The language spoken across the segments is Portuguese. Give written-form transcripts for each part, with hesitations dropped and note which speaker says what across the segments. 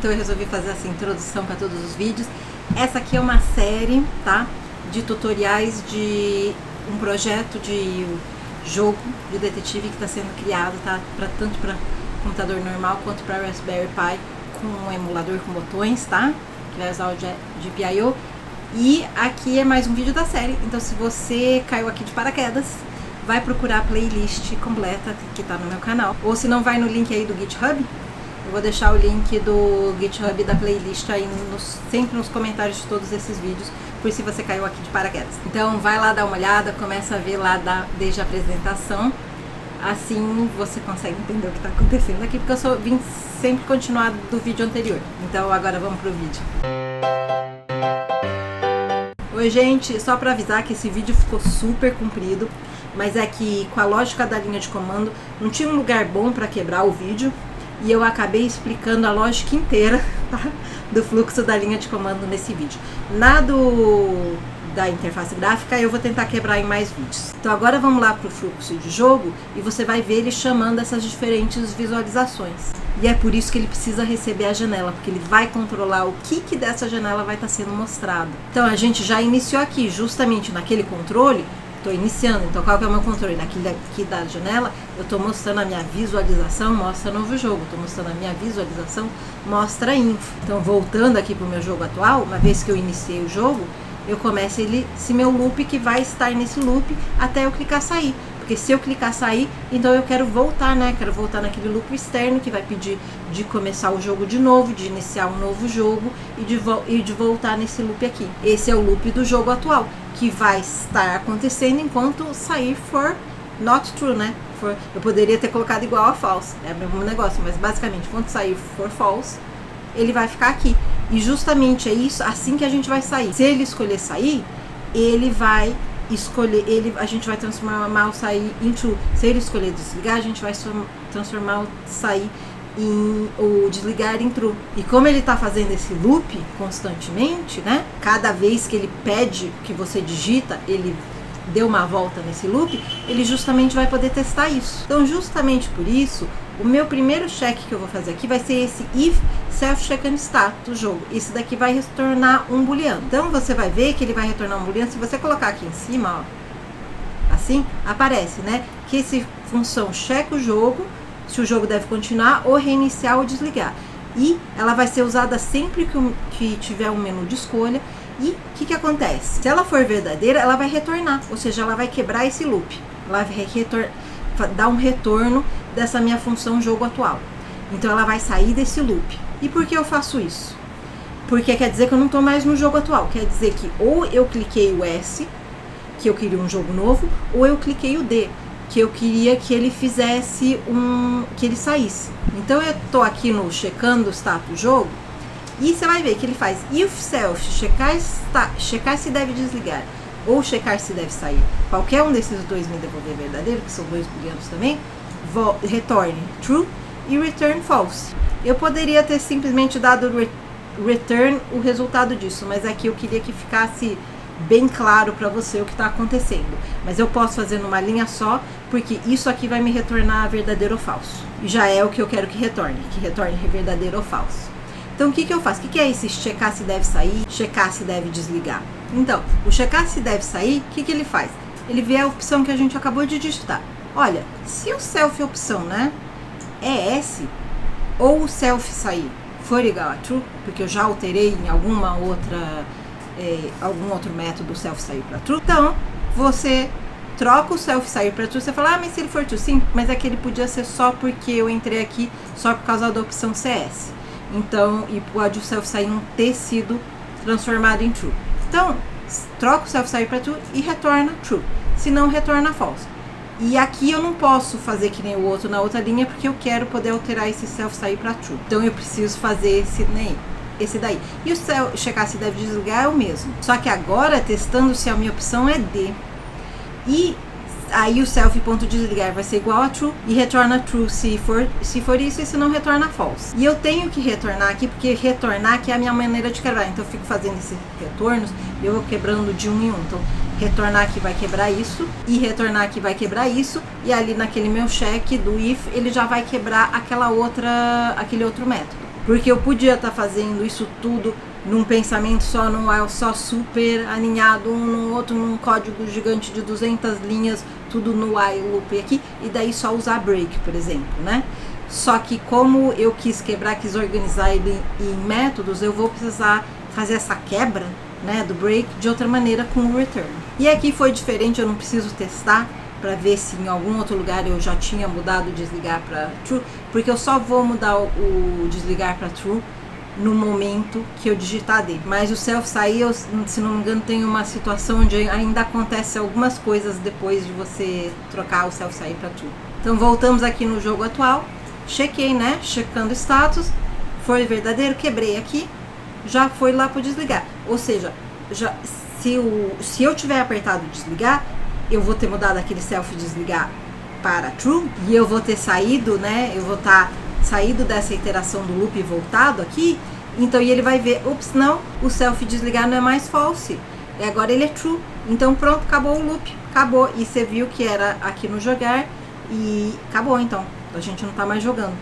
Speaker 1: então eu resolvi fazer essa introdução para todos os vídeos. Essa aqui é uma série, tá, de tutoriais de um projeto de jogo de detetive que está sendo criado, tá, tanto para computador normal quanto para Raspberry Pi com um emulador com botões, tá, que vai usar o GPIO. E aqui é mais um vídeo da série, então se você caiu aqui de paraquedas, vai procurar a playlist completa que tá no meu canal, ou se não, vai no link aí do GitHub. Eu vou deixar o link do GitHub da playlist aí sempre nos comentários de todos esses vídeos, por se você caiu aqui de paraquedas. Então vai lá dar uma olhada, começa a ver lá desde a apresentação, assim você consegue entender o que está acontecendo aqui, porque eu vim sempre continuar do vídeo anterior. Então agora vamos pro vídeo. Oi gente, só para avisar que esse vídeo ficou super comprido, mas é que com a lógica da linha de comando não tinha um lugar bom para quebrar o vídeo, e eu acabei explicando a lógica inteira, tá, do fluxo da linha de comando nesse vídeo. Da interface gráfica eu vou tentar quebrar em mais vídeos. Então agora vamos lá para o fluxo de jogo e você vai ver ele chamando essas diferentes visualizações. E é por isso que ele precisa receber a janela, porque ele vai controlar o que dessa janela vai estar sendo mostrado. Então a gente já iniciou aqui, justamente naquele controle. Estou iniciando, então qual que é o meu controle? Naquele aqui da janela, eu estou mostrando a minha visualização, mostra novo jogo. Estou mostrando a minha visualização, mostra info. Então voltando aqui para o meu jogo atual, uma vez que eu iniciei o jogo, eu começo esse meu loop, que vai estar nesse loop até eu clicar sair. Porque se eu clicar sair, então eu quero voltar, né? Quero voltar naquele loop externo que vai pedir de começar o jogo de novo, de iniciar um novo jogo e de voltar nesse loop aqui. Esse é o loop do jogo atual, que vai estar acontecendo enquanto sair for not true, né? Eu poderia ter colocado igual a false, é o mesmo negócio, mas basicamente quando sair for false, ele vai ficar aqui. E justamente é isso, assim que a gente vai sair. Se ele escolher sair, ele vai escolher, a gente vai transformar o sair em true. Se ele escolher desligar, a gente vai transformar o sair o desligar em true. E como ele está fazendo esse loop constantemente, né? Cada vez que ele pede que você digita, ele deu uma volta nesse loop, ele justamente vai poder testar isso. Então justamente por isso, o meu primeiro check que eu vou fazer aqui vai ser esse if self-check stat do jogo. Esse daqui vai retornar um booleano. Então você vai ver que ele vai retornar um booleano. Se você colocar aqui em cima, ó, assim, aparece, né, que esse função checa o jogo, se o jogo deve continuar ou reiniciar ou desligar. E ela vai ser usada sempre que tiver um menu de escolha. E o que acontece? Se ela for verdadeira, ela vai retornar, ou seja, ela vai quebrar esse loop. Ela vai dar um retorno dessa minha função jogo atual. Então ela vai sair desse loop. E por que eu faço isso? Porque quer dizer que eu não estou mais no jogo atual. Quer dizer que ou eu cliquei o S, que eu queria um jogo novo, ou eu cliquei o D, que eu queria que ele fizesse que ele saísse. Então eu estou aqui no checando o status do jogo, e você vai ver que ele faz if self, checar se deve desligar, ou checar se deve sair. Qualquer um desses dois me devolver verdadeiro, que são dois booleanos também, retorne true e return false. Eu poderia ter simplesmente dado return o resultado disso, mas aqui eu queria que ficasse bem claro para você o que está acontecendo. Mas eu posso fazer numa linha só, porque isso aqui vai me retornar verdadeiro ou falso. E já é o que eu quero que retorne verdadeiro ou falso. Então o que eu faço? O que é esse checar se deve sair, checar se deve desligar? Então, o checar se deve sair, o que ele faz? Ele vê a opção que a gente acabou de digitar. Olha, se o self opção, né, é S, ou o self sair for igual a true, porque eu já alterei em algum outro método o self sair para true, então você troca o self sair para true. Você fala, mas se ele for true, sim, mas é que ele podia ser só porque eu entrei aqui só por causa da opção CS. Então, e pode o self sair não ter sido transformado em true. Então, troca o self sair para true e retorna true. Se não, retorna false. E aqui eu não posso fazer que nem o outro na outra linha, porque eu quero poder alterar esse self sair para true. Então eu preciso fazer esse daí. E o checar se deve desligar é o mesmo. Só que agora testando se a minha opção é D. E aí o self.desligar vai ser igual a true e retorna true se for isso, e se não, retorna false. E eu tenho que retornar aqui, porque retornar aqui é a minha maneira de quebrar. Então eu fico fazendo esses retornos, eu vou quebrando de um em um. Então retornar aqui vai quebrar isso, e retornar aqui vai quebrar isso, e ali naquele meu check do if, ele já vai quebrar aquele outro método. Porque eu podia estar fazendo isso tudo num pensamento só, num while só super alinhado, um no outro, num código gigante de 200 linhas, tudo no while loop aqui, e daí só usar break, por exemplo, né? Só que como eu quis quebrar, quis organizar ele em métodos, eu vou precisar fazer essa quebra, né, do break de outra maneira com o return. E aqui foi diferente, eu não preciso testar para ver se em algum outro lugar eu já tinha mudado o desligar para true, porque eu só vou mudar o desligar para true no momento que eu digitar D. Mas o self sair, eu, se não me engano, tem uma situação onde ainda acontece algumas coisas depois de você trocar o self sair para true. Então voltamos aqui no jogo atual, chequei, né, checando o status, foi verdadeiro, quebrei aqui, já foi lá para desligar. Ou seja, já, se eu tiver apertado desligar, eu vou ter mudado aquele self desligar para true, e eu vou ter saído, né, eu vou estar saído dessa iteração do loop e voltado aqui, então e ele vai ver, ups, não, o self desligar não é mais false, e agora ele é true, então pronto, acabou o loop, acabou, e você viu que era aqui no jogar, e acabou então, a gente não tá mais jogando.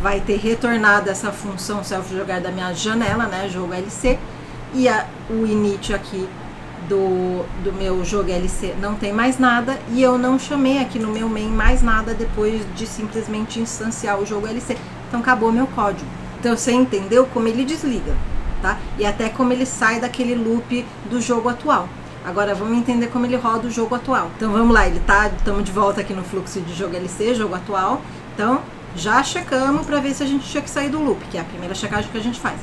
Speaker 1: Vai ter retornado essa função self jogar da minha janela, né, jogo LC, e o init aqui do meu jogo LC não tem mais nada, e eu não chamei aqui no meu main mais nada depois de simplesmente instanciar o jogo LC. Então acabou meu código. Então você entendeu como ele desliga, tá? E até como ele sai daquele loop do jogo atual. Agora vamos entender como ele roda o jogo atual. Então vamos lá, estamos de volta aqui no fluxo de jogo LC, jogo atual. Então já checamos para ver se a gente tinha que sair do loop, que é a primeira checagem que a gente faz.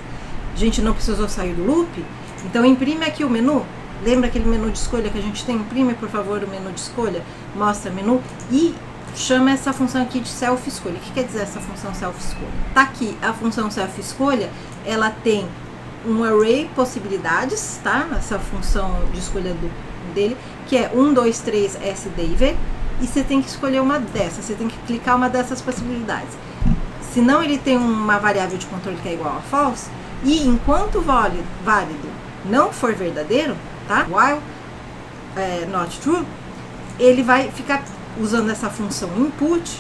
Speaker 1: A gente não precisou sair do loop, então imprime aqui o menu. Lembra aquele menu de escolha que a gente tem? Imprime, por favor, o menu de escolha. Mostra menu e chama essa função aqui de self-escolha. O que quer dizer essa função self-escolha? Tá aqui, a função self-escolha, ela tem um array possibilidades, tá? Essa função de escolha dele, que é 1, 2, 3, S, D e V. E você tem que escolher uma dessas, você tem que clicar uma dessas possibilidades. Senão ele tem uma variável de controle que é igual a false, e enquanto válido não for verdadeiro, tá? While not true, ele vai ficar usando essa função input,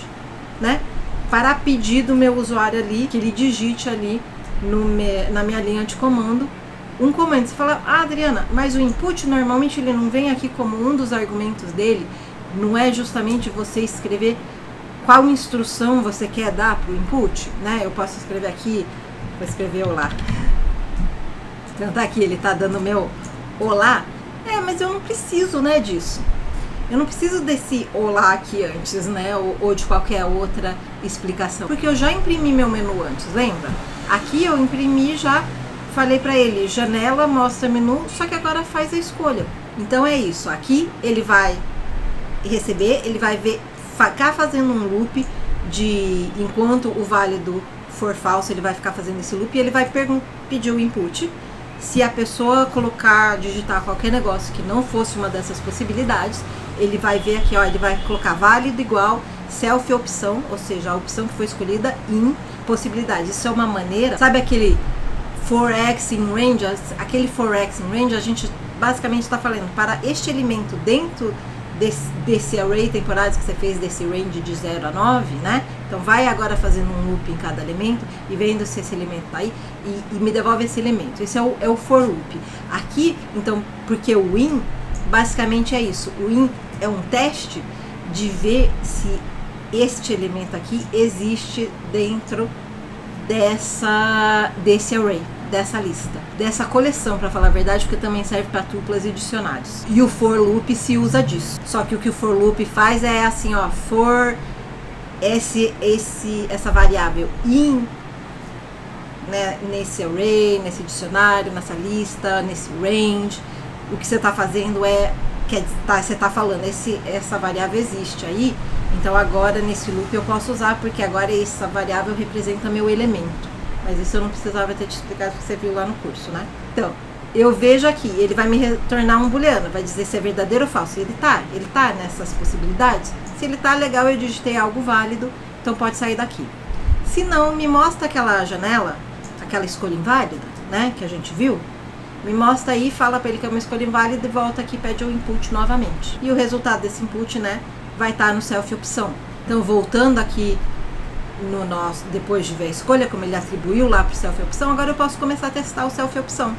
Speaker 1: né, para pedir do meu usuário ali que ele digite ali na minha linha de comando um comando. Você fala, Adriana, mas o input normalmente ele não vem aqui como um dos argumentos dele, não é justamente você escrever qual instrução você quer dar para o input, né? Eu posso escrever aqui, vou escrever olá. Então tá aqui, ele tá dando meu olá, mas eu não preciso, né, disso. Eu não preciso desse olá aqui antes, né, ou de qualquer outra explicação, porque eu já imprimi meu menu antes, lembra? Aqui eu imprimi, já falei para ele, janela, mostra menu, só que agora faz a escolha. Então é isso, aqui ele vai receber, ele vai ficar fazendo um loop de, enquanto o válido for falso, ele vai ficar fazendo esse loop e ele vai pedir o input. Se a pessoa digitar qualquer negócio que não fosse uma dessas possibilidades, ele vai ver aqui, ó, ele vai colocar válido igual self opção, ou seja, a opção que foi escolhida em possibilidade. Isso é uma maneira, sabe aquele for x in range? Aquele for x in range, a gente basicamente está falando para este elemento dentro desse array temporários que você fez, desse range de 0 a 9, né? Então vai agora fazendo um loop em cada elemento e vendo se esse elemento tá aí e me devolve esse elemento. Esse é o for loop. Aqui, então, porque o in basicamente é isso. O in é um teste de ver se este elemento aqui existe dentro desse array, dessa lista, dessa coleção, para falar a verdade, porque também serve para tuplas e dicionários. E o for loop se usa disso. Só que o que o for loop faz é assim, ó, for essa variável in, né, nesse array, nesse dicionário, nessa lista, nesse range. O que você está fazendo você está falando, essa variável existe aí, então agora nesse loop eu posso usar, porque agora essa variável representa meu elemento. Mas isso eu não precisava ter te explicado, porque você viu lá no curso, né? Então, eu vejo aqui, ele vai me retornar um booleano, vai dizer se é verdadeiro ou falso. Ele tá nessas possibilidades. Se ele tá, legal, eu digitei algo válido, então pode sair daqui. Se não, me mostra aquela janela, aquela escolha inválida, né, que a gente viu. Me mostra aí, fala para ele que é uma escolha inválida e volta aqui e pede o input novamente. E o resultado desse input, né, vai estar no self opção. Então, voltando aqui no nosso, depois de ver a escolha, como ele atribuiu lá para o self opção, agora eu posso começar a testar o self opção.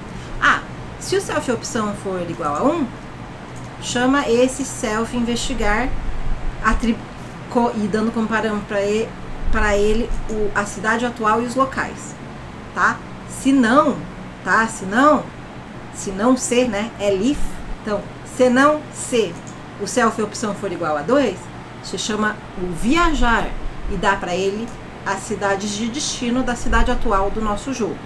Speaker 1: Se o self opção for igual a 1, chama esse self investigar e dando como parâmetro para ele a cidade atual e os locais, tá? Se não ser, né, elif, então, se não ser o self opção for igual a 2, você chama o viajar e dá para ele as cidades de destino da cidade atual do nosso jogo.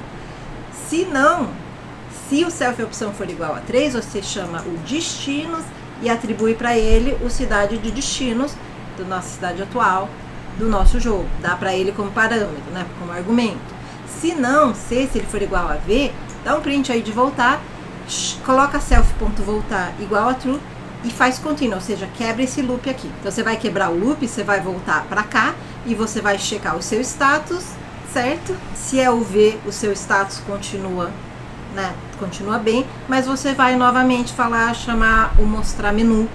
Speaker 1: Se o self opção for igual a 3, você chama o destinos e atribui para ele o cidade de destinos da nossa cidade atual do nosso jogo. Dá para ele como parâmetro, né, como argumento. Se ele for igual a v, dá um print aí de voltar, coloca self.voltar igual a true e faz contínuo, ou seja, quebra esse loop aqui. Então você vai quebrar o loop, você vai voltar para cá e você vai checar o seu status, certo? Se é o V, o seu status continua, né? Continua bem, mas você vai novamente chamar o mostrar menu,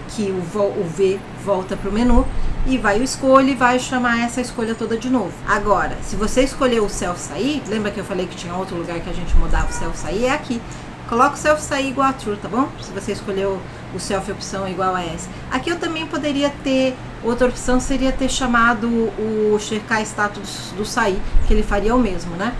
Speaker 1: que o V volta para o menu e vai o escolha e vai chamar essa escolha toda de novo. Agora, se você escolher o self sair, lembra que eu falei que tinha outro lugar que a gente mudava o self sair? É aqui. Coloca o self sair igual a true, tá bom? Se você escolheu o self opção igual a S. Aqui eu também poderia ter, outra opção seria ter chamado o checar status do sair, que ele faria o mesmo, né?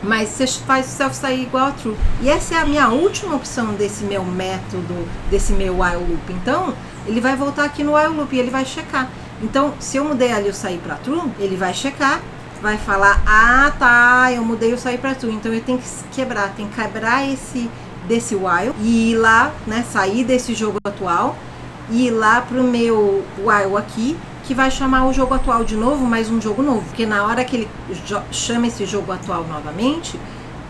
Speaker 1: Mas você faz o self sair igual a true. E essa é a minha última opção desse meu método, desse meu while loop. Então, ele vai voltar aqui no while loop e ele vai checar. Então, se eu mudei ali o sair para true, ele vai checar, vai falar, eu mudei o sair para true. Então, eu tenho que quebrar desse while e ir lá, né, sair desse jogo atual e ir lá pro meu while aqui, que vai chamar o jogo atual de novo, mais um jogo novo, porque na hora que ele chama esse jogo atual novamente,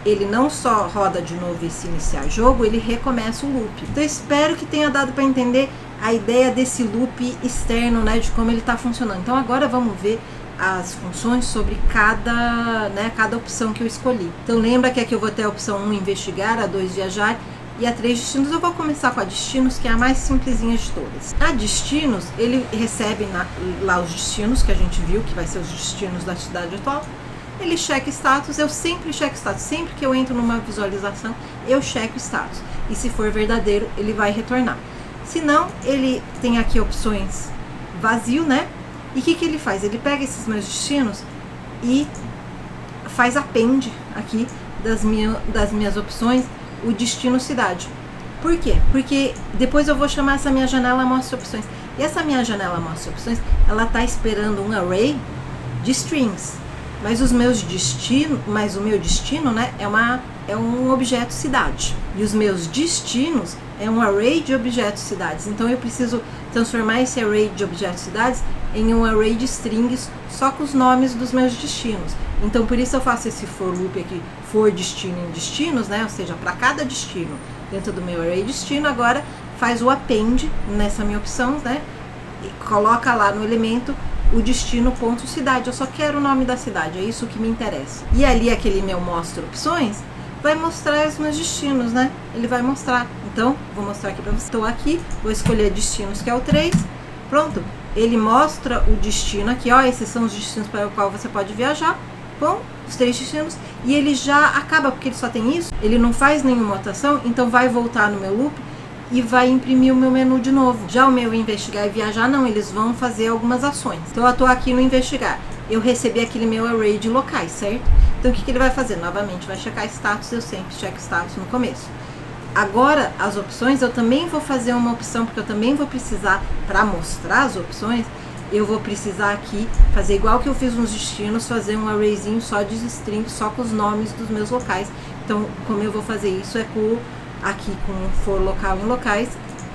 Speaker 1: ele não só roda de novo esse iniciar jogo, ele recomeça o loop. Então espero que tenha dado para entender a ideia desse loop externo, né, de como ele está funcionando. Então agora vamos ver as funções sobre cada opção que eu escolhi. Então lembra que aqui eu vou ter a opção 1, investigar, a 2, viajar, e a 3, destinos. Eu vou começar com a destinos, que é a mais simplesinha de todas. A destinos, ele recebe lá os destinos que a gente viu, que vai ser os destinos da cidade atual. Ele checa status, eu sempre checo status, sempre que eu entro numa visualização, eu checo status. E se for verdadeiro, ele vai retornar. Se não, ele tem aqui opções vazio, né? E o que ele faz? Ele pega esses meus destinos e faz append aqui das minhas opções o destino cidade. Por quê? Porque depois eu vou chamar essa minha janela mostra opções. E essa minha janela mostra opções, ela está esperando um array de strings. Mas o meu destino, né, é um objeto cidade. E os meus destinos é um array de objetos cidades. Então eu preciso transformar esse array de objetos cidades em um array de strings só com os nomes dos meus destinos. Então por isso eu faço esse for loop aqui, for destino em destinos, né? Ou seja, para cada destino dentro do meu array destino, agora faz o append nessa minha opção, né? E coloca lá no elemento o destino ponto cidade. Eu só quero o nome da cidade, é isso que me interessa. E ali aquele meu mostra opções vai mostrar os meus destinos, né? Ele vai mostrar. Então, vou mostrar aqui para você. Estou aqui, vou escolher destinos, que é o 3. Pronto. Ele mostra o destino aqui, ó. Esses são os destinos para o qual você pode viajar. Bom, os 3 destinos. E ele já acaba, porque ele só tem isso. Ele não faz nenhuma mutação, então vai voltar no meu loop e vai imprimir o meu menu de novo. Já o meu investigar e viajar, não. Eles vão fazer algumas ações. Então, eu estou aqui no investigar. Eu recebi aquele meu array de locais, certo? Então, o que ele vai fazer? Novamente, vai checar status. Eu sempre checo status no começo. Agora, as opções, eu também vou fazer uma opção, porque eu também vou precisar, para mostrar as opções, eu vou precisar aqui fazer igual que eu fiz nos destinos, fazer um arrayzinho só de strings, só com os nomes dos meus locais. Então, como eu vou fazer isso é aqui com for local em locais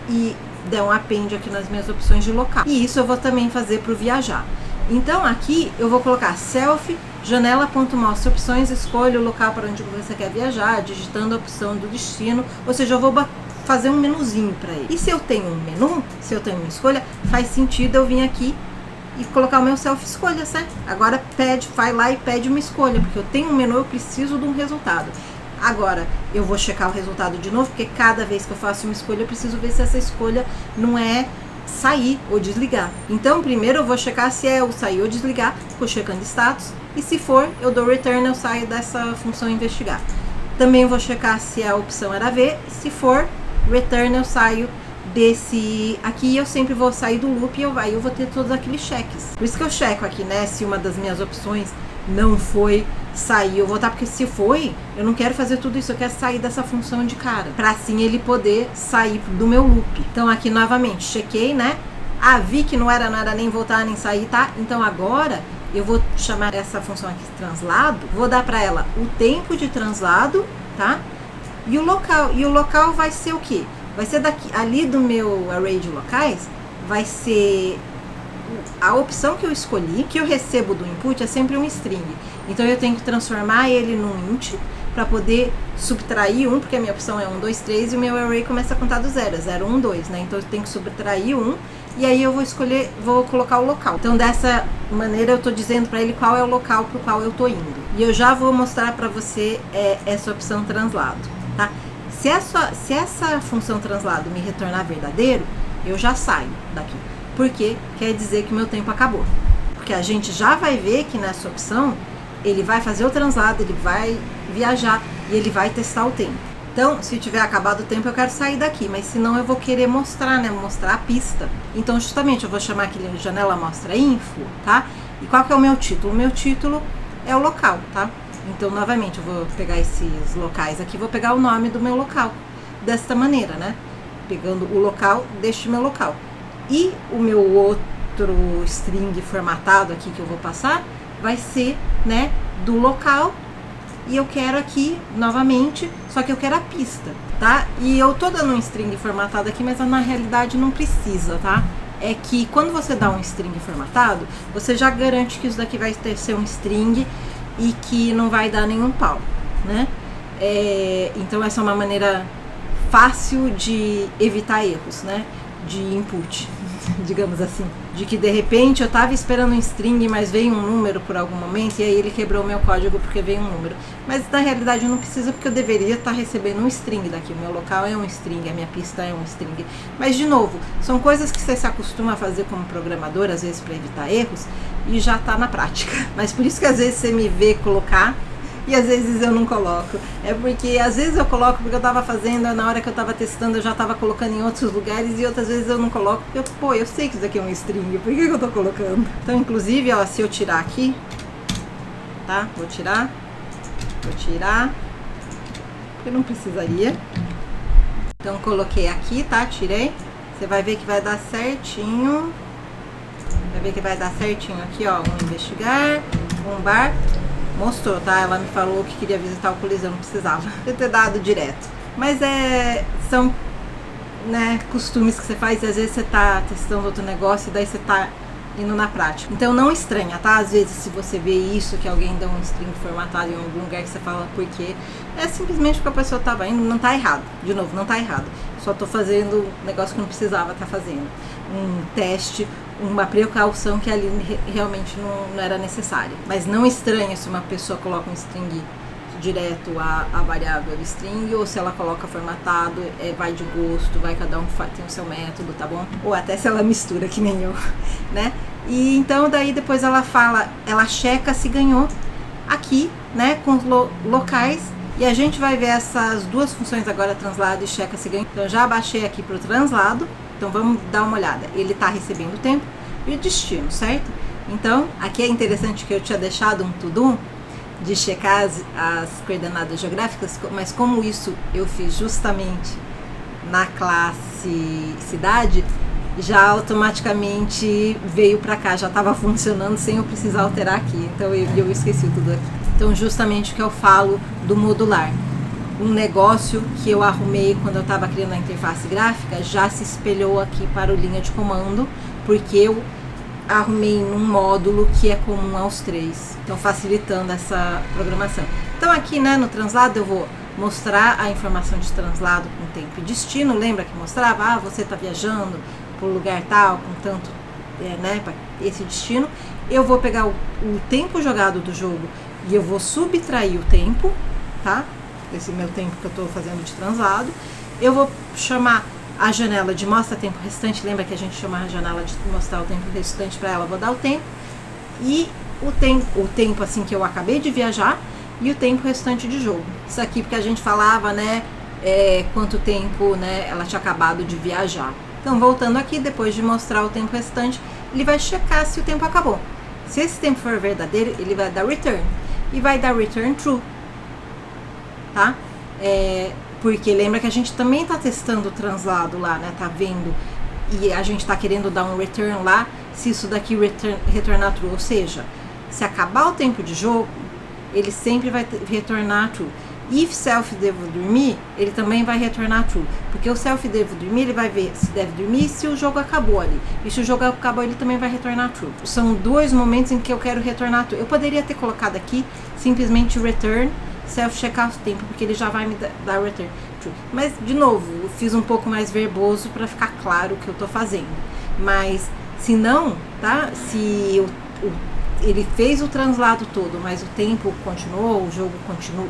Speaker 1: e der um append aqui nas minhas opções de local. E isso eu vou também fazer para o viajar. Então, aqui eu vou colocar self janela.mostra opções, escolha o local para onde você quer viajar, digitando a opção do destino, ou seja, eu vou fazer um menuzinho para ele. E se eu tenho um menu, se eu tenho uma escolha, faz sentido eu vir aqui e colocar o meu self escolha, certo? Agora vai lá e pede uma escolha, porque eu tenho um menu, eu preciso de um resultado. Agora, eu vou checar o resultado de novo, porque cada vez que eu faço uma escolha, eu preciso ver se essa escolha não é sair ou desligar. Então primeiro eu vou checar se é o sair ou desligar, vou checando status, e se for, eu dou return, eu saio dessa função investigar. Também vou checar se a opção era ver, se for return, eu saio desse aqui, eu sempre vou sair do loop e aí eu vou ter todos aqueles cheques. Por isso que eu checo aqui, né, se uma das minhas opções não foi sair ou voltar, porque se foi, eu não quero fazer tudo isso, eu quero sair dessa função de cara, para assim ele poder sair do meu loop. Então aqui novamente, chequei, né, vi que não era nem voltar nem sair, tá? Então agora eu vou chamar essa função aqui, translado, vou dar para ela o tempo de translado, tá? E o local vai ser o quê? Vai ser daqui, ali do meu array de locais, vai ser a opção que eu escolhi, que eu recebo do input é sempre um string. Então eu tenho que transformar ele num int para poder subtrair 1, porque a minha opção é 1, 2, 3 e o meu array começa a contar do 0, é 0, 1, 2, né? Então eu tenho que subtrair 1 e aí eu vou colocar o local. Então dessa maneira eu estou dizendo para ele qual é o local para o qual eu estou indo. E eu já vou mostrar para você essa opção translado, tá? Se essa função translado me retornar verdadeiro, eu já saio daqui, porque quer dizer que meu tempo acabou. Porque a gente já vai ver que nessa opção, ele vai fazer o translado, ele vai viajar e ele vai testar o tempo. Então, se tiver acabado o tempo, eu quero sair daqui, mas senão eu vou querer mostrar, né, mostrar a pista. Então, justamente, eu vou chamar aqui de janela mostra info, tá? E qual que é o meu título? O meu título é o local, tá? Então, novamente, eu vou pegar esses locais aqui, vou pegar o nome do meu local, desta maneira, né? Pegando o local deste meu local. E o meu outro string formatado aqui que eu vou passar, vai ser, né, do local. E eu quero aqui, novamente, só que eu quero a pista, tá? E eu tô dando um string formatado aqui, mas na realidade não precisa, tá? É que quando você dá um string formatado, você já garante que isso daqui vai ser um string e que não vai dar nenhum pau, né? Então essa é uma maneira fácil de evitar erros, né? De input, digamos assim. De que de repente eu tava esperando um string, mas veio um número por algum momento e aí ele quebrou o meu código porque veio um número. Mas na realidade não precisa, porque eu deveria estar recebendo um string daqui. O meu local é um string, a minha pista é um string. Mas de novo, são coisas que você se acostuma a fazer como programador, às vezes para evitar erros, e já tá na prática. Mas por isso que às vezes você me vê colocar e às vezes eu não coloco. É porque às vezes eu coloco porque eu tava fazendo, na hora que eu tava testando eu já tava colocando em outros lugares, e outras vezes eu não coloco porque eu sei que isso daqui é um string, por que eu tô colocando? Então, inclusive, ó, se eu tirar aqui, tá? Vou tirar, porque não precisaria. Então coloquei aqui, tá? Tirei. Você vai ver que vai dar certinho. Vai ver que vai dar certinho aqui, ó. Um investigar, um bar. Mostrou, tá? Ela me falou que queria visitar o Coliseu, não precisava ter dado direto. Mas são, né, costumes que você faz, e às vezes você tá testando outro negócio e daí você tá indo na prática. Então não estranha, tá? Às vezes se você vê isso, que alguém dá um string formatado em algum lugar, que você fala por quê, é simplesmente porque a pessoa tava indo, não tá errado. De novo, não tá errado. Só tô fazendo um negócio que não precisava estar fazendo. Um teste, uma precaução que ali realmente não era necessária. Mas não estranha se uma pessoa coloca um string direto a variável string, ou se ela coloca formatado, vai de gosto, vai, cada um tem o seu método, tá bom? Ou até se ela mistura, que nem eu, né? E então daí depois ela checa se ganhou aqui, né, com os locais, e a gente vai ver essas duas funções agora, translado e checa se ganhou. Então eu já baixei aqui pro translado, então vamos dar uma olhada. Ele tá recebendo o tempo e o destino, certo? Então aqui é interessante que eu tinha deixado um to-do de checar as coordenadas geográficas, mas como isso eu fiz justamente na classe cidade, já automaticamente veio para cá, já estava funcionando sem eu precisar alterar aqui, então eu esqueci tudo aqui. Então justamente o que eu falo do modular, um negócio que eu arrumei quando eu estava criando a interface gráfica já se espelhou aqui para o linha de comando, porque eu arrumei num módulo que é comum aos três, então facilitando essa programação. Então aqui, né, no translado eu vou mostrar a informação de translado com tempo e destino. Lembra que mostrava, você está viajando para o lugar tal, com tanto, né, para esse destino. Eu vou pegar o tempo jogado do jogo e eu vou subtrair o tempo, tá? Esse meu tempo que eu estou fazendo de translado. Eu vou chamar a janela de mostra tempo restante, lembra que a gente chama a janela de mostrar o tempo restante para ela, vou dar o tempo, e o tempo assim que eu acabei de viajar, e o tempo restante de jogo. Isso aqui porque a gente falava, né, quanto tempo, né, ela tinha acabado de viajar. Então, voltando aqui, depois de mostrar o tempo restante, ele vai checar se o tempo acabou. Se esse tempo for verdadeiro, ele vai dar return, e vai dar return true, tá? Porque lembra que a gente também tá testando o translado lá, né, tá vendo, e a gente tá querendo dar um return lá, se isso daqui retornar true, ou seja, se acabar o tempo de jogo, ele sempre vai retornar true. If self devo dormir, ele também vai retornar true, porque o self devo dormir, ele vai ver se deve dormir e se o jogo acabou ali, e se o jogo acabou, ele também vai retornar true. São dois momentos em que eu quero retornar true. Eu poderia ter colocado aqui simplesmente return self checar o tempo, porque ele já vai me dar return true, mas de novo, eu fiz um pouco mais verboso para ficar claro o que eu tô fazendo. Mas se não, tá, se ele fez o translado todo, mas o tempo continuou, o jogo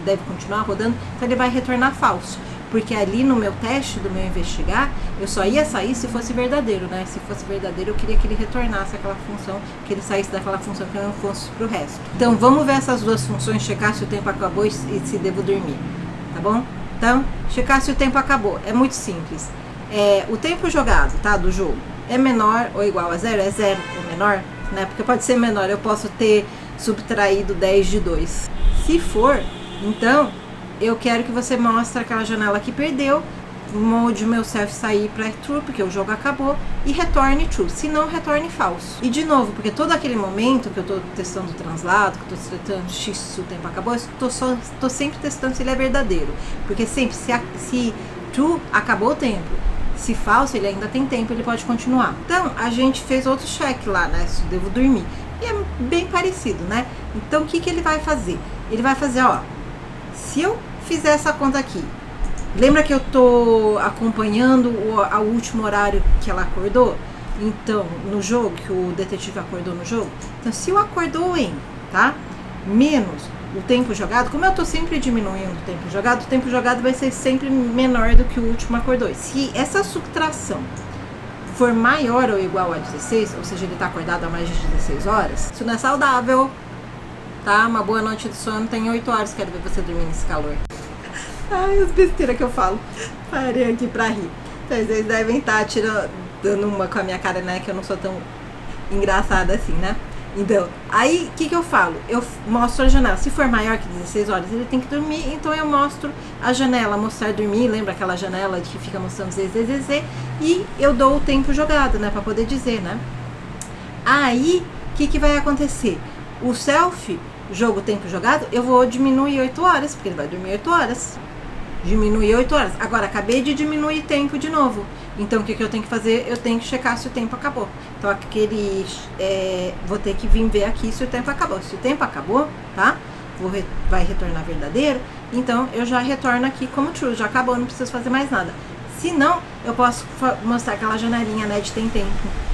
Speaker 1: deve continuar rodando, então ele vai retornar falso, porque ali no meu teste do meu investigar, eu só ia sair se fosse verdadeiro, né? Se fosse verdadeiro, eu queria que ele retornasse aquela função, que ele saísse daquela função, que eu não fosse pro resto. Então vamos ver essas duas funções, checar se o tempo acabou e se devo dormir, tá bom? Então, checar se o tempo acabou, é muito simples. O tempo jogado, tá, do jogo, é menor ou igual a zero? É zero ou menor? Né? Porque pode ser menor, eu posso ter subtraído 10 de 2. Se for, então, eu quero que você mostre aquela janela que perdeu, molde o meu self sair para true, porque o jogo acabou, e retorne true, se não, retorne falso. E de novo, porque todo aquele momento que eu estou testando o translado, que eu estou testando se o tempo acabou, eu estou sempre testando se ele é verdadeiro, porque sempre, se true, acabou o tempo. Se falso, ele ainda tem tempo, ele pode continuar. Então, a gente fez outro check lá, né? Se devo dormir. E é bem parecido, né? Então, o que ele vai fazer? Ele vai fazer, ó, se eu fizer essa conta aqui, lembra que eu tô acompanhando o último horário que ela acordou? Então, no jogo, que o detetive acordou no jogo. Então, se eu acordou em, tá? Menos o tempo jogado, como eu tô sempre diminuindo o tempo jogado vai ser sempre menor do que o último acordou. Se essa subtração for maior ou igual a 16, ou seja, ele tá acordado há mais de 16 horas, isso não é saudável, tá? Uma boa noite de sono tem 8 horas, quero ver você dormir nesse calor. Ai, as besteiras que eu falo. Parei aqui pra rir. Vocês devem estar dando uma com a minha cara, né? Que eu não sou tão engraçada assim, né? Então, aí, o que eu falo? Eu mostro a janela. Se for maior que 16 horas, ele tem que dormir. Então, eu mostro a janela, mostrar dormir. Lembra aquela janela que fica mostrando ZZZZ? E eu dou o tempo jogado, né? Pra poder dizer, né? Aí, o que vai acontecer? O self, jogo tempo jogado, eu vou diminuir 8 horas, porque ele vai dormir 8 horas. Diminuir 8 horas. Agora, acabei de diminuir tempo de novo. Então, o que eu tenho que fazer? Eu tenho que checar se o tempo acabou. Então, vou ter que vir ver aqui se o tempo acabou. Se o tempo acabou, tá? Vai retornar verdadeiro. Então, eu já retorno aqui como true. Já acabou, não preciso fazer mais nada. Se não, eu posso mostrar aquela janelinha, né, de tem tempo.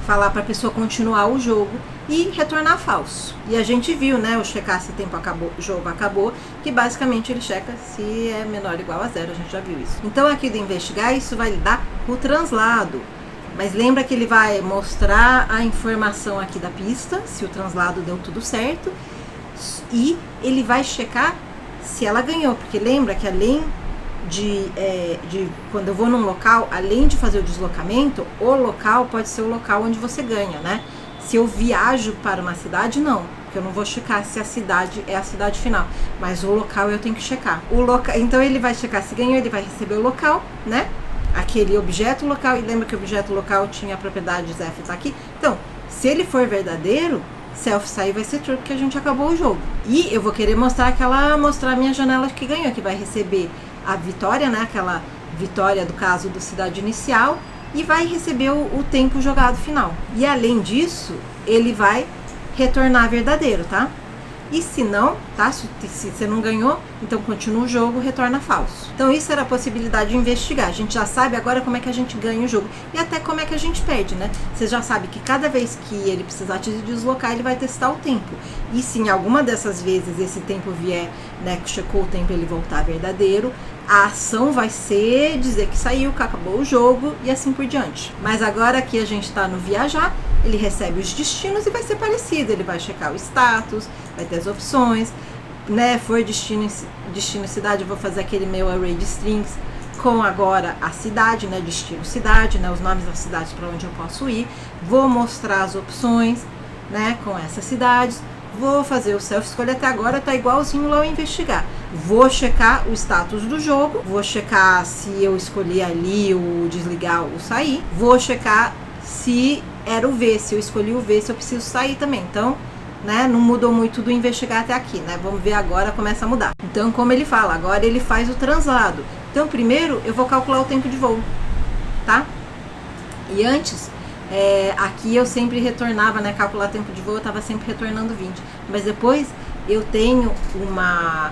Speaker 1: Falar pra pessoa continuar o jogo e retornar falso. E a gente viu, né, o checar se o tempo acabou, o jogo acabou, que basicamente ele checa se é menor ou igual a zero, a gente já viu isso. Então aqui do investigar, isso vai lhe dar o translado. Mas lembra que ele vai mostrar a informação aqui da pista, se o translado deu tudo certo, e ele vai checar se ela ganhou, porque lembra que além de quando eu vou num local, além de fazer o deslocamento, o local pode ser o local onde você ganha, né? Se eu viajo para uma cidade, não, porque eu não vou checar se a cidade é a cidade final, mas o local eu tenho que checar. Então ele vai checar se ganhou, ele vai receber o local, né? Aquele objeto local, e lembra que o objeto local tinha a propriedade F, tá aqui? Então, se ele for verdadeiro, self sair vai ser true, porque a gente acabou o jogo. E eu vou querer mostrar a minha janela que ganhou, que vai receber a vitória, né? Aquela vitória do caso do cidade inicial, e vai receber o tempo jogado final. E além disso, ele vai retornar verdadeiro, tá? E se não, tá? Se você não ganhou, então continua o jogo, retorna falso. Então isso era a possibilidade de investigar. A gente já sabe agora como é que a gente ganha o jogo. E até como é que a gente perde, né? Você já sabe que cada vez que ele precisar te deslocar, ele vai testar o tempo. E se em alguma dessas vezes esse tempo vier, né, que checou o tempo, ele voltar verdadeiro, a ação vai ser dizer que saiu, que acabou o jogo e assim por diante. Mas agora que a gente está no viajar, ele recebe os destinos e vai ser parecido. Ele vai checar o status, vai ter as opções, né? For destino cidade, eu vou fazer aquele meu array de strings com agora a cidade, né? Destino cidade, né? Os nomes das cidades para onde eu posso ir. Vou mostrar as opções, né? Com essas cidades. Vou fazer o self-escolha. Até agora tá igualzinho lá ao investigar. Vou checar o status do jogo. Vou checar se eu escolhi ali o desligar ou sair. Vou checar se era o V. Se eu escolhi o V, se eu preciso sair também. Então, né, não mudou muito do investigar até aqui, né? Vamos ver agora, começa a mudar. Então, como ele fala, agora ele faz o translado. Então, primeiro eu vou calcular o tempo de voo, tá? E antes... aqui eu sempre retornava, né, calcular tempo de voo, eu estava sempre retornando 20, mas depois eu tenho uma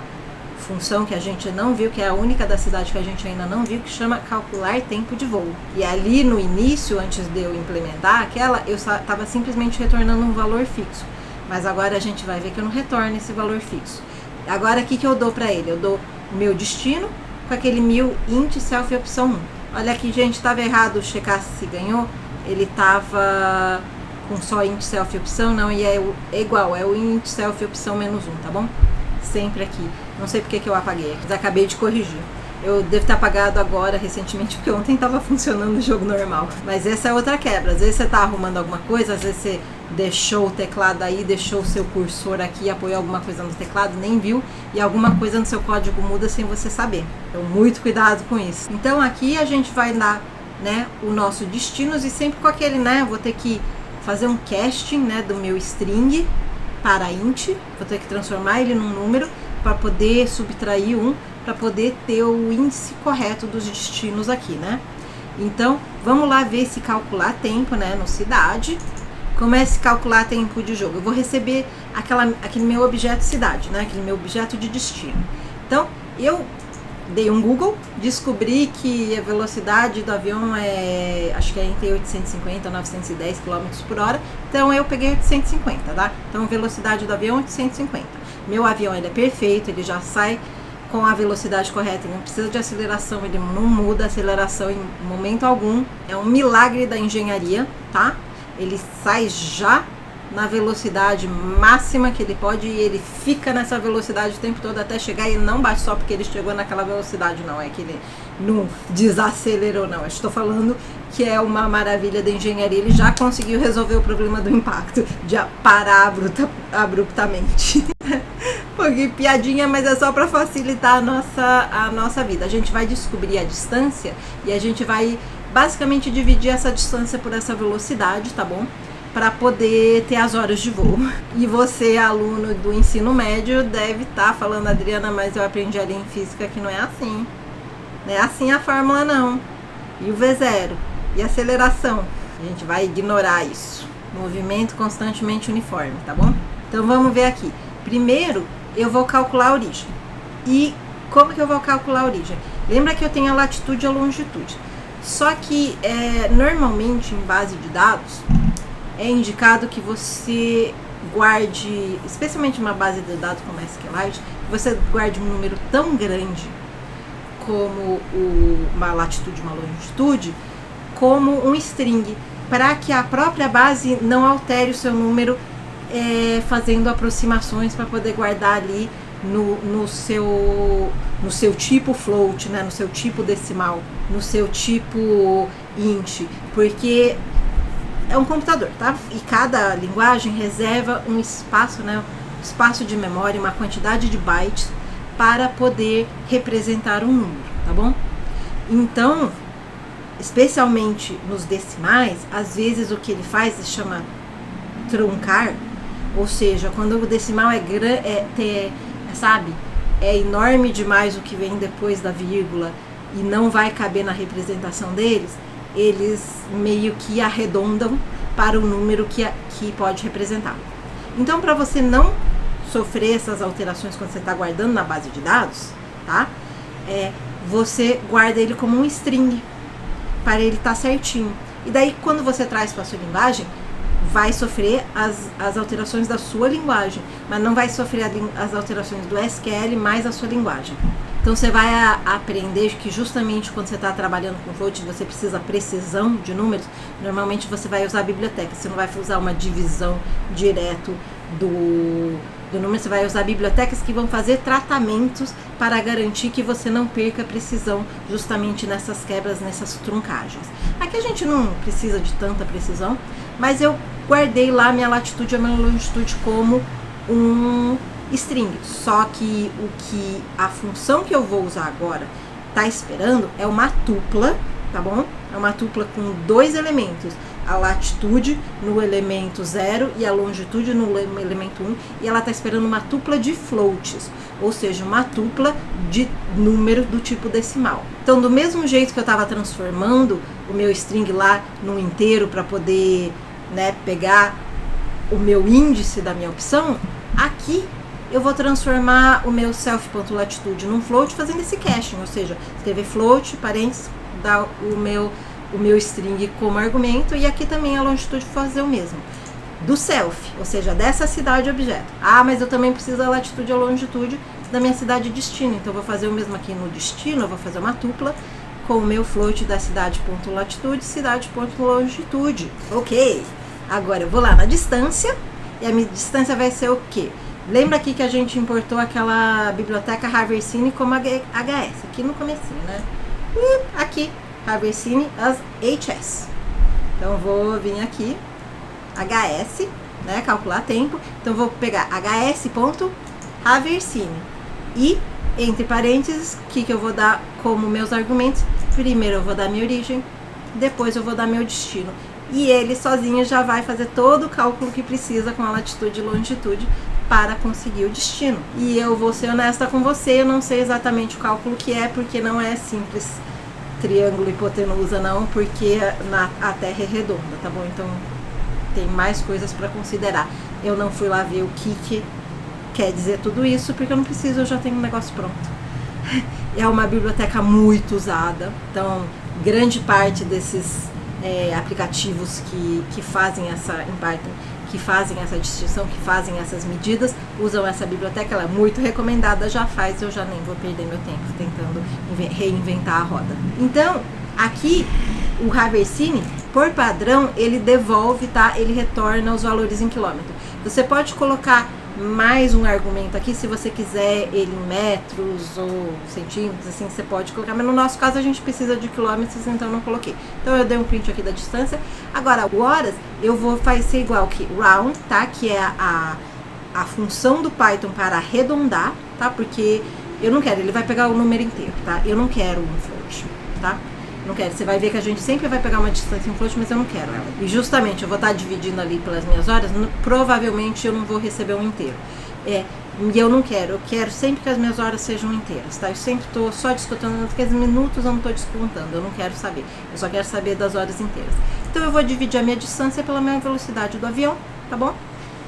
Speaker 1: função que a gente não viu, que é a única da cidade que a gente ainda não viu, que chama calcular tempo de voo. E ali no início, antes de eu implementar aquela, eu estava simplesmente retornando um valor fixo, mas agora a gente vai ver que eu não retorno esse valor fixo. Agora o que eu dou para ele? Eu dou o meu destino com aquele 1000 int self opção 1. Olha aqui, gente, estava errado checar se ganhou. Ele tava com só int self opção, não, e é igual, é o int self opção -1, tá bom? Sempre aqui. Não sei porque que eu apaguei, acabei de corrigir. Eu devo ter apagado agora, recentemente, porque ontem tava funcionando o jogo normal. Mas essa é outra quebra. Às vezes você tá arrumando alguma coisa, às vezes você deixou o teclado aí, deixou o seu cursor aqui, apoiou alguma coisa no teclado, nem viu, e alguma coisa no seu código muda sem você saber. Então, muito cuidado com isso. Então, aqui a gente vai dar, né, o nosso destinos e sempre com aquele, né, vou ter que fazer um casting, né, do meu string para int, vou ter que transformar ele num número para poder subtrair 1, para poder ter o índice correto dos destinos aqui, né? Então, vamos lá ver se calcular tempo, né, no cidade. Como é se calcular tempo de jogo? Eu vou receber aquele meu objeto cidade, né, aquele meu objeto de destino. Então, eu dei um Google, descobri que a velocidade do avião acho que é entre 850 e 910 km por hora, então eu peguei 850, tá? Então, velocidade do avião 850. Meu avião, ele é perfeito, ele já sai com a velocidade correta, ele não precisa de aceleração, ele não muda a aceleração em momento algum, é um milagre da engenharia, tá? Ele sai já na velocidade máxima que ele pode e ele fica nessa velocidade o tempo todo até chegar, e não bate só porque ele chegou naquela velocidade, não, é que ele não desacelerou, não. Eu estou falando que é uma maravilha da engenharia, ele já conseguiu resolver o problema do impacto, de parar abruptamente. Porque piadinha, mas é só para facilitar a nossa vida. A gente vai descobrir a distância e a gente vai basicamente dividir essa distância por essa velocidade, tá bom? Para poder ter as horas de voo. E você, aluno do ensino médio, deve estar falando, Adriana, mas eu aprendi ali em física que não é assim. Não é assim a fórmula, não. E o V0? E a aceleração? A gente vai ignorar isso. Movimento constantemente uniforme, tá bom? Então vamos ver aqui. Primeiro, eu vou calcular a origem. E como que eu vou calcular a origem? Lembra que eu tenho a latitude e a longitude. Só que, normalmente, em base de dados, é indicado que você guarde, especialmente uma base de dados como SQLite, que você guarde um número tão grande como uma latitude e uma longitude, como um string, para que a própria base não altere o seu número fazendo aproximações para poder guardar ali no seu tipo float, né, no seu tipo decimal, no seu tipo int, porque é um computador, tá? E cada linguagem reserva um espaço, né, um espaço de memória, uma quantidade de bytes para poder representar um número, tá bom? Então, especialmente nos decimais, às vezes o que ele faz se chama truncar, ou seja, quando o decimal é enorme demais o que vem depois da vírgula e não vai caber na representação deles, eles meio que arredondam para o número que pode representar. Então, para você não sofrer essas alterações quando você está guardando na base de dados, tá? Você guarda ele como um string, para ele estar certinho. E daí, quando você traz para a sua linguagem, vai sofrer as alterações da sua linguagem, mas não vai sofrer as alterações do SQL mais a sua linguagem. Então você vai aprender que justamente quando você está trabalhando com float, você precisa precisão de números. Normalmente você vai usar a biblioteca, você não vai usar uma divisão direto do número, você vai usar bibliotecas que vão fazer tratamentos para garantir que você não perca precisão justamente nessas quebras, nessas truncagens. Aqui a gente não precisa de tanta precisão, mas eu guardei lá minha latitude e a minha longitude como um string, só que a função que eu vou usar agora tá esperando é uma tupla, tá bom? É uma tupla com 2 elementos, a latitude no elemento 0 e a longitude no elemento 1, e ela tá esperando uma tupla de floats, ou seja, uma tupla de número do tipo decimal. Então, do mesmo jeito que eu estava transformando o meu string lá num inteiro para poder, né, pegar o meu índice da minha opção, aqui eu vou transformar o meu self.latitude num float fazendo esse caching, ou seja, escrever float, parênteses, dar o meu string como argumento, e aqui também a longitude fazer o mesmo. Do self, ou seja, dessa cidade objeto. Ah, mas eu também preciso da latitude e a longitude da minha cidade destino, então eu vou fazer o mesmo aqui no destino, eu vou fazer uma tupla com o meu float da cidade.latitude, cidade.longitude. Ok, agora eu vou lá na distância, e a minha distância vai ser o quê? Lembra aqui que a gente importou aquela biblioteca Harversine como HS, aqui no comecinho, né? E aqui, Harversine as HS. Então eu vou vir aqui, HS, né, calcular tempo. Então eu vou pegar hs.Harversine e, entre parênteses, o que eu vou dar como meus argumentos? Primeiro eu vou dar minha origem, depois eu vou dar meu destino. E ele sozinho já vai fazer todo o cálculo que precisa com a latitude e longitude para conseguir o destino. E eu vou ser honesta com você, eu não sei exatamente o cálculo que é, porque não é simples triângulo hipotenusa não, porque a Terra é redonda, tá bom? Então tem mais coisas para considerar. Eu não fui lá ver o que quer dizer tudo isso, porque eu não preciso, eu já tenho um negócio pronto. É uma biblioteca muito usada, então grande parte desses aplicativos que fazem essa em Python, que fazem essa distinção, que fazem essas medidas, usam essa biblioteca, ela é muito recomendada, já faz, eu já nem vou perder meu tempo tentando reinventar a roda. Então, aqui, o Harversine, por padrão, ele devolve, tá? Ele retorna os valores em quilômetro. Você pode colocar mais um argumento aqui, se você quiser ele em metros ou centímetros, assim, você pode colocar, mas no nosso caso a gente precisa de quilômetros, então eu não coloquei. Então eu dei um print aqui da distância. Agora, o horas, eu vou fazer igual que round, tá? Que é a função do Python para arredondar, tá? Porque eu não quero, ele vai pegar o número inteiro, tá? Eu não quero um float, tá? Não quero. Você vai ver que a gente sempre vai pegar uma distância em float, mas eu não quero ela. E justamente eu vou estar dividindo ali pelas minhas horas, provavelmente eu não vou receber um inteiro. E eu não quero. Eu quero sempre que as minhas horas sejam inteiras, tá? Eu sempre estou só descontando, porque os minutos eu não estou descontando, eu não quero saber. Eu só quero saber das horas inteiras. Então eu vou dividir a minha distância pela minha velocidade do avião, tá bom?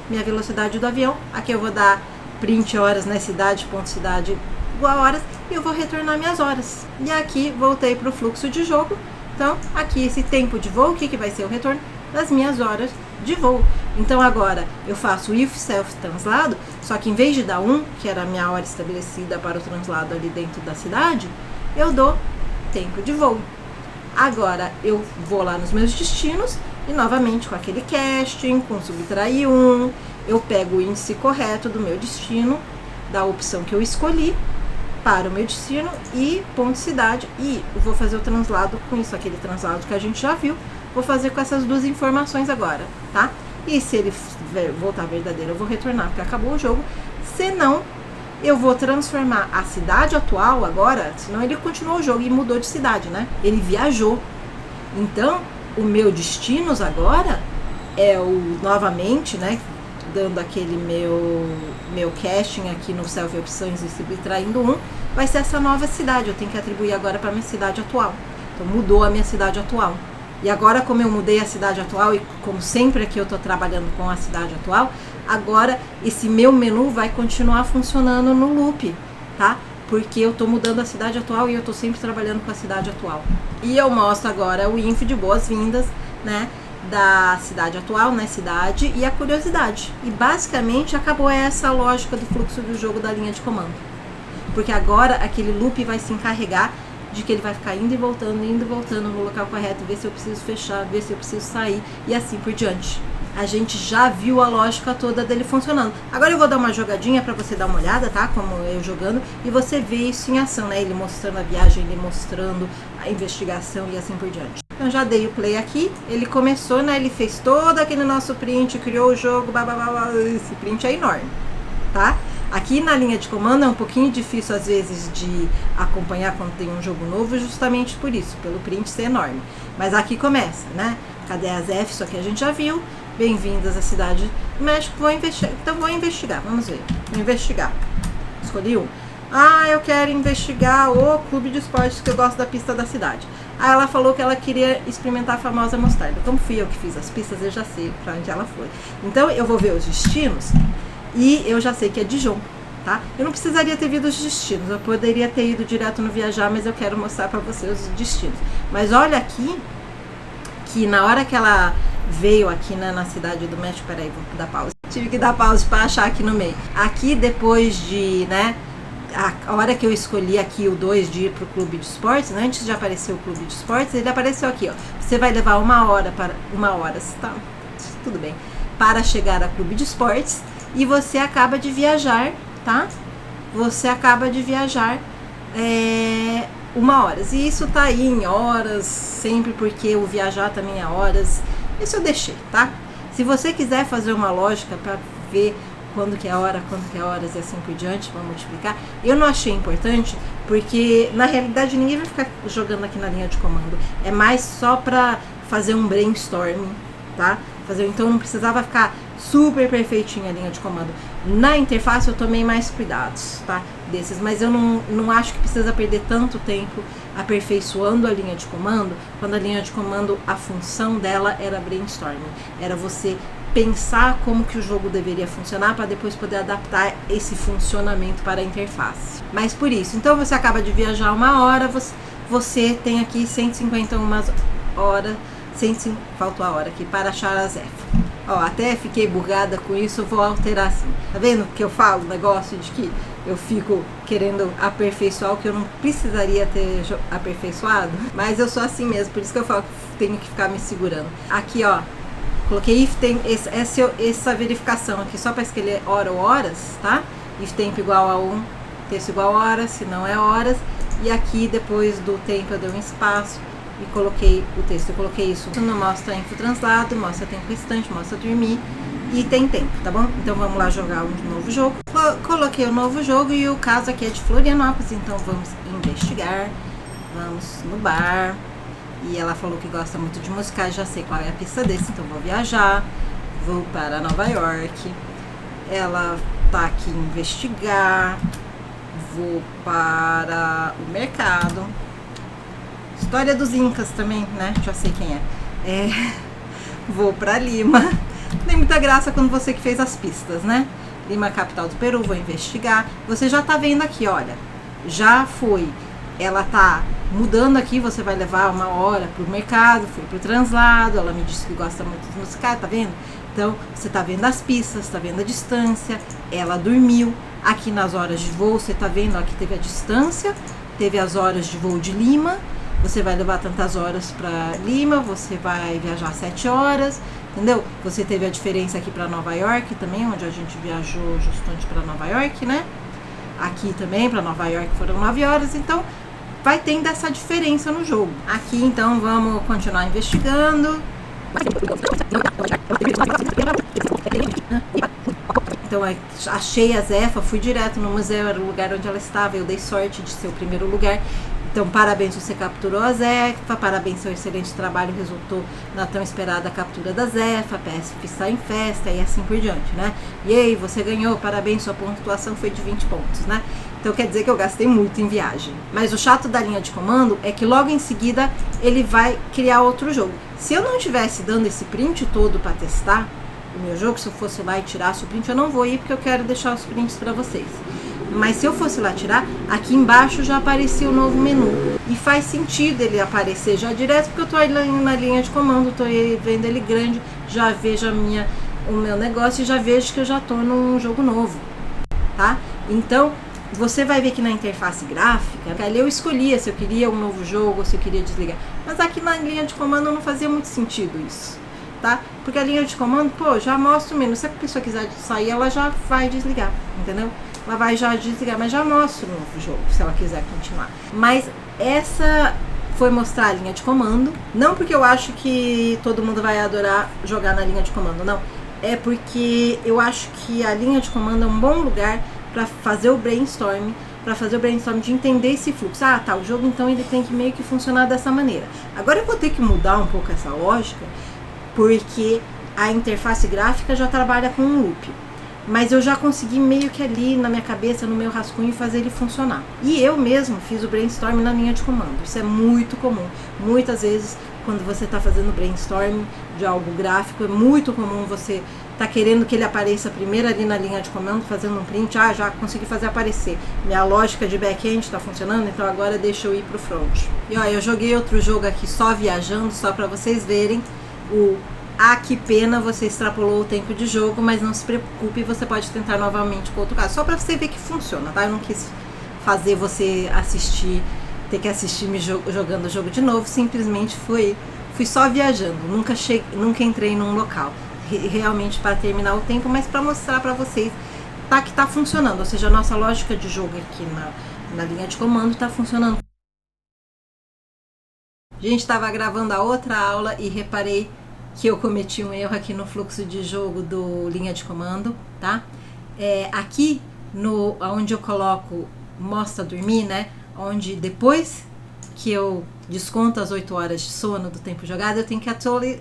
Speaker 1: Minha velocidade do avião. Aqui eu vou dar print horas, né? Cidade, ponto cidade, igual horas, e eu vou retornar minhas horas. E aqui voltei para o fluxo de jogo. Então aqui esse tempo de voo, o que vai ser o retorno das minhas horas de voo. Então agora eu faço if self translado, só que em vez de dar 1, que era a minha hora estabelecida para o translado ali dentro da cidade, eu dou tempo de voo. Agora eu vou lá nos meus destinos e novamente com aquele casting, com subtrair 1, eu pego o índice correto do meu destino, da opção que eu escolhi, para o meu destino e ponto cidade, e eu vou fazer o translado com isso, aquele translado que a gente já viu, vou fazer com essas duas informações agora, tá? E se ele voltar verdadeiro, eu vou retornar, porque acabou o jogo. Se não, eu vou transformar a cidade atual agora, senão ele continuou o jogo e mudou de cidade, né? Ele viajou. Então, o meu destinos agora é o, novamente, né? Dando aquele meu casting aqui no self opções e subtraindo 1, vai ser essa nova cidade. Eu tenho que atribuir agora para minha cidade atual. Então mudou a minha cidade atual. E agora, como eu mudei a cidade atual e como sempre aqui eu estou trabalhando com a cidade atual, agora esse meu menu vai continuar funcionando no loop, tá? Porque eu tô mudando a cidade atual e eu tô sempre trabalhando com a cidade atual. E eu mostro agora o info de boas-vindas, né? Da cidade atual, né? Cidade e a curiosidade. E basicamente acabou essa lógica do fluxo do jogo da linha de comando. Porque agora aquele loop vai se encarregar de que ele vai ficar indo e voltando no local correto, ver se eu preciso fechar, ver se eu preciso sair e assim por diante. A gente já viu a lógica toda dele funcionando. Agora eu vou dar uma jogadinha para você dar uma olhada, tá? Como eu jogando, e você vê isso em ação, né? Ele mostrando a viagem, ele mostrando a investigação e assim por diante. Então já dei o play aqui, ele começou, né? Ele fez todo aquele nosso print, criou o jogo, esse print é enorme, tá? Aqui na linha de comando é um pouquinho difícil às vezes de acompanhar quando tem um jogo novo, justamente por isso, pelo print ser enorme. Mas aqui começa, né? Cadê as F? Isso aqui a gente já viu. Bem-vindas à cidade do México. Vou investigar. Então vou investigar, vamos ver. Vou investigar. Escolhi um. Eu quero investigar o clube de esportes que eu gosto da pista da cidade. Aí ela falou que ela queria experimentar a famosa mostarda. Como fui eu que fiz as pistas, eu já sei pra onde ela foi. Então eu vou ver os destinos. E eu já sei que é Dijon, tá? Eu não precisaria ter visto os destinos, eu poderia ter ido direto no Viajar, mas eu quero mostrar pra vocês os destinos. Mas olha aqui, que na hora que ela veio aqui, né, na cidade do México, peraí, vou dar pausa. Tive que dar pausa pra achar aqui no meio. Aqui depois de, né, a hora que eu escolhi aqui o 2 de ir pro clube de esportes, né, antes de aparecer o clube de esportes, ele apareceu aqui, ó. Você vai levar uma hora, tá? Tudo bem. Para chegar ao clube de esportes. E você acaba de viajar, tá? Você acaba de viajar 1 hora. E isso tá aí em horas, sempre porque o viajar também é horas. Isso eu deixei, tá? Se você quiser fazer uma lógica para ver quando que é hora, quando que é horas e assim por diante, vamos multiplicar. Eu não achei importante, porque na realidade ninguém vai ficar jogando aqui na linha de comando. É mais só para fazer um brainstorming, tá? Então não precisava ficar super perfeitinha a linha de comando. Na interface eu tomei mais cuidados, tá? Desses, mas eu não acho que precisa perder tanto tempo aperfeiçoando a linha de comando, quando a linha de comando, a função dela era brainstorming. Era você pensar como que o jogo deveria funcionar para depois poder adaptar esse funcionamento para a interface. Mas por isso, então você acaba de viajar 1 hora, você tem aqui 151 horas, faltou a hora aqui, para achar as F. Ó, até fiquei bugada com isso, eu vou alterar assim. Tá vendo que eu falo o negócio de que eu fico querendo aperfeiçoar o que eu não precisaria ter aperfeiçoado? Mas eu sou assim mesmo, por isso que eu falo que tenho que ficar me segurando. Aqui, ó, coloquei if tem essa verificação aqui só para escolher hora ou horas, tá? If tempo igual a 1, texto igual a horas, se não é horas. E aqui depois do tempo eu dei um espaço e coloquei o texto. Eu coloquei isso no mostra info translado, mostra tempo restante, mostra dormir e tem tempo, tá bom? Então vamos lá jogar um novo jogo. Coloquei o novo jogo e o caso aqui é de Florianópolis, então vamos investigar. Vamos no bar. E ela falou que gosta muito de musicais, já sei qual é a pista desse, então vou viajar. Vou para Nova York. Ela tá aqui investigar. Vou para o mercado. História dos Incas também, né? Já sei quem é. Vou pra Lima. Tem muita graça quando você que fez as pistas, né? Lima, capital do Peru, vou investigar. Você já tá vendo aqui, olha. Já foi. Ela tá mudando aqui, você vai levar 1 hora pro mercado, foi pro translado. Ela me disse que gosta muito dos musicais, tá vendo? Então, você tá vendo as pistas, tá vendo a distância. Ela dormiu. Aqui nas horas de voo, você tá vendo, ó, que teve a distância, teve as horas de voo de Lima. Você vai levar tantas horas para Lima, você vai viajar 7 horas, entendeu? Você teve a diferença aqui para Nova York também, onde a gente viajou justamente para Nova York, né? Aqui também para Nova York foram 9 horas, então vai tendo essa diferença no jogo. Aqui então vamos continuar investigando. Então achei a Zefa, fui direto no museu, era o lugar onde ela estava, eu dei sorte de ser o primeiro lugar. Então, parabéns, você capturou a Zefa, parabéns, seu excelente trabalho resultou na tão esperada captura da Zefa, PSF está em festa e assim por diante, né? E aí, você ganhou, parabéns, sua pontuação foi de 20 pontos, né? Então quer dizer que eu gastei muito em viagem. Mas o chato da linha de comando é que logo em seguida ele vai criar outro jogo. Se eu não tivesse dando esse print todo para testar o meu jogo, se eu fosse lá e tirasse o print, eu não vou ir porque eu quero deixar os prints para vocês. Mas se eu fosse lá tirar, aqui embaixo já aparecia o novo menu. E faz sentido ele aparecer já direto, porque eu estou na linha de comando, estou vendo ele grande, já vejo o meu negócio e já vejo que eu já estou num jogo novo, tá? Então, você vai ver que na interface gráfica, ali eu escolhia se eu queria um novo jogo ou se eu queria desligar. Mas aqui na linha de comando não fazia muito sentido isso, tá? Porque a linha de comando, pô, já mostra o menu. Se a pessoa quiser sair, ela já vai desligar, entendeu? Ela vai já desligar, mas já mostra o novo jogo, se ela quiser continuar. Mas essa foi mostrar a linha de comando, não porque eu acho que todo mundo vai adorar jogar na linha de comando, não. É porque eu acho que a linha de comando é um bom lugar para fazer o brainstorm, de entender esse fluxo. Ah, tá, o jogo então ele tem que meio que funcionar dessa maneira. Agora eu vou ter que mudar um pouco essa lógica, porque a interface gráfica já trabalha com um loop. Mas eu já consegui meio que ali na minha cabeça, no meu rascunho, fazer ele funcionar. E eu mesmo fiz o brainstorm na linha de comando. Isso é muito comum. Muitas vezes, quando você está fazendo brainstorm de algo gráfico, é muito comum você tá querendo que ele apareça primeiro ali na linha de comando, fazendo um print. Ah, já consegui fazer aparecer. Minha lógica de back-end está funcionando, então agora deixa eu ir pro front. E ó, eu joguei outro jogo aqui só viajando, só para vocês verem que pena, você extrapolou o tempo de jogo, mas não se preocupe, você pode tentar novamente com outro caso, só para você ver que funciona, tá? Eu não quis fazer você ter que assistir me jogando o jogo de novo, simplesmente fui só viajando, nunca entrei num local, realmente para terminar o tempo, mas para mostrar para vocês que tá funcionando, ou seja, a nossa lógica de jogo aqui na linha de comando tá funcionando. A gente estava gravando a outra aula e reparei que eu cometi um erro aqui no fluxo de jogo do linha de comando, tá? Aqui, onde eu coloco mostra dormir, né? Onde depois que eu desconto as 8 horas de sono do tempo jogado, eu tenho que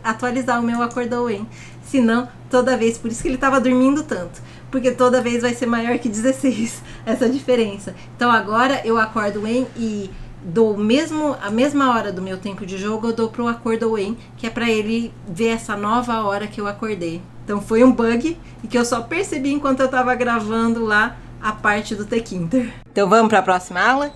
Speaker 1: atualizar o meu acordou em. Senão, toda vez, por isso que ele estava dormindo tanto, porque toda vez vai ser maior que 16, essa diferença. Então agora eu acordo em e dou a mesma hora do meu tempo de jogo, eu dou pro acordou em, que é para ele ver essa nova hora que eu acordei. Então foi um bug e que eu só percebi enquanto eu tava gravando lá a parte do Tkinter. Então vamos para a próxima aula?